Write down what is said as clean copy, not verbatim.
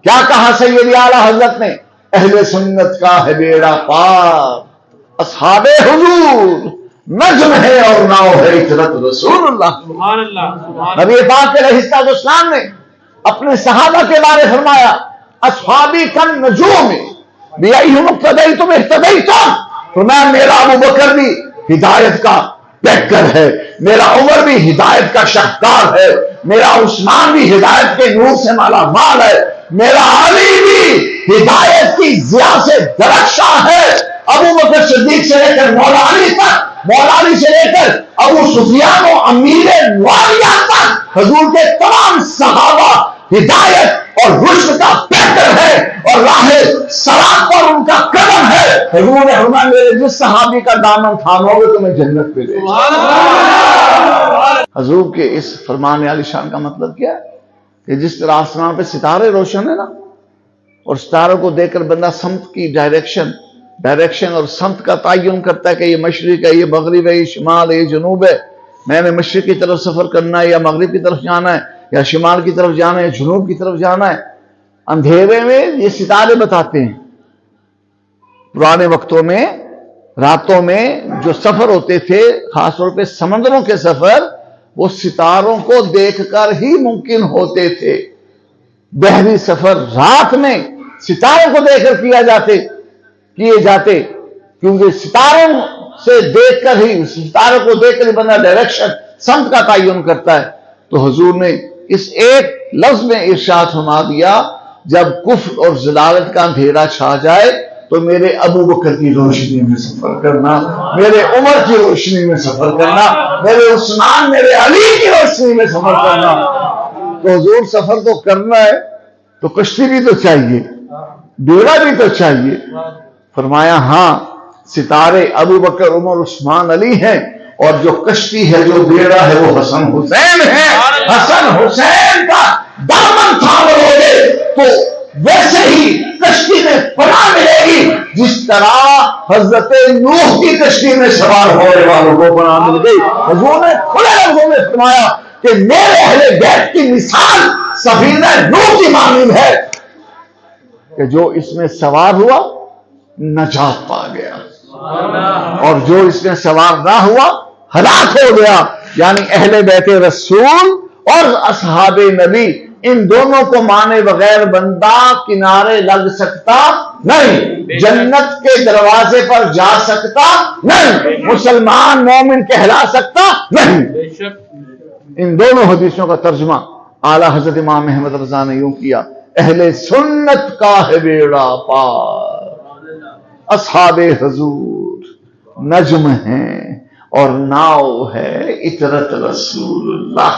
کیا کہا سیدی اعلیٰ حضرت نے؟ اہل سنت کا ہے بیڑا پار، اصحاب حضور نجم ہے اور ناؤ ہے اطرت رسول اللہ۔ سبحان اللہ، نبی پاک علیہ السلام نے اپنے صحابہ کے بارے فرمایا اصحابی کن نجوم بیئہم اقتدیتم اہتدیتم، فرمایا میرا ابو بکر بھی ہدایت کا پیکر ہے، میرا عمر بھی ہدایت کا شاہکار ہے، میرا عثمان بھی ہدایت کے نور سے مالا مال ہے، میرا علی بھی ہدایت کی ضیاء سے درخشاں ہے۔ ابو بکر صدیق سے لے کر مولا علی تک، مولا علی سے لے کر ابو سفیان و امیر معاویہ تک حضور کے تمام صحابہ ہدایت اور رشد کا پیکر ہے، اور راہ صراط پر ان کا قدم ہے۔ حضور نے فرمایا میرے جس صحابی کا دامن تھامو گے تمہیں جنت پہ لے جائے۔ حضور کے اس فرمان عالی شان کا مطلب کیا ہے کہ جس طرح آسمان پہ ستارے روشن ہے نا، اور ستاروں کو دیکھ کر بندہ سمت کی ڈائریکشن اور سمت کا تعین کرتا ہے کہ یہ مشرق ہے، یہ مغرب ہے، یہ شمال ہے، یہ جنوب ہے، میں نے مشرق کی طرف سفر کرنا ہے یا مغرب کی طرف جانا ہے یا شمال کی طرف جانا ہے یا جنوب کی طرف جانا ہے۔ اندھیرے میں یہ ستارے بتاتے ہیں۔ پرانے وقتوں میں راتوں میں جو سفر ہوتے تھے، خاص طور پہ سمندروں کے سفر، وہ ستاروں کو دیکھ کر ہی ممکن ہوتے تھے۔ بحری سفر رات میں ستاروں کو دیکھ کر کیے جاتے، کیونکہ ستاروں سے دیکھ کر ہی، ستاروں کو دیکھ کر ہی بندہ ڈائریکشن سمت کا تعین کرتا ہے۔ تو حضور نے اس ایک لفظ میں ارشاد فرما دیا جب کفر اور ضلالت کا اندھیرا چھا جائے تو میرے ابو بکر کی روشنی میں سفر کرنا، میرے عمر کی روشنی میں سفر کرنا، میرے عثمان میرے علی کی روشنی میں سفر کرنا۔ تو حضور سفر تو کرنا ہے تو کشتی بھی تو چاہیے، بیڑا بھی تو چاہیے۔ فرمایا ہاں ستارے ابو بکر عمر عثمان علی ہیں، اور جو کشتی ہے جو بیڑا ہے وہ حسن حسین ہے۔ حسن حسین کا دامن تھامو گے تو ویسے ہی کشتی میں پناہ ملے گی جس طرح حضرت نوح کی کشتی میں سوار ہونے والوں کو پناہ مل گئی۔ حضور نے کھلے لفظوں میں فرمایا کہ میرے اہل بیت کی مثال سفینہ نوح کی مانند ہے کہ جو اس میں سوار ہوا نجات پا گیا، اور جو اس میں سوار نہ ہوا ہلاک ہو گیا۔ یعنی اہل بیت رسول اور اصحاب نبی، ان دونوں کو مانے بغیر بندہ کنارے لگ سکتا نہیں، جنت کے دروازے پر جا سکتا نہیں، مسلمان مومن کہلا سکتا نہیں۔ ان دونوں حدیثوں کا ترجمہ اعلیٰ حضرت امام احمد رضا نے یوں کیا، اہل سنت کا ہے بیڑا پار، اصحاب حضور نجم ہیں اور ناؤ ہے اطرت رسول اللہ۔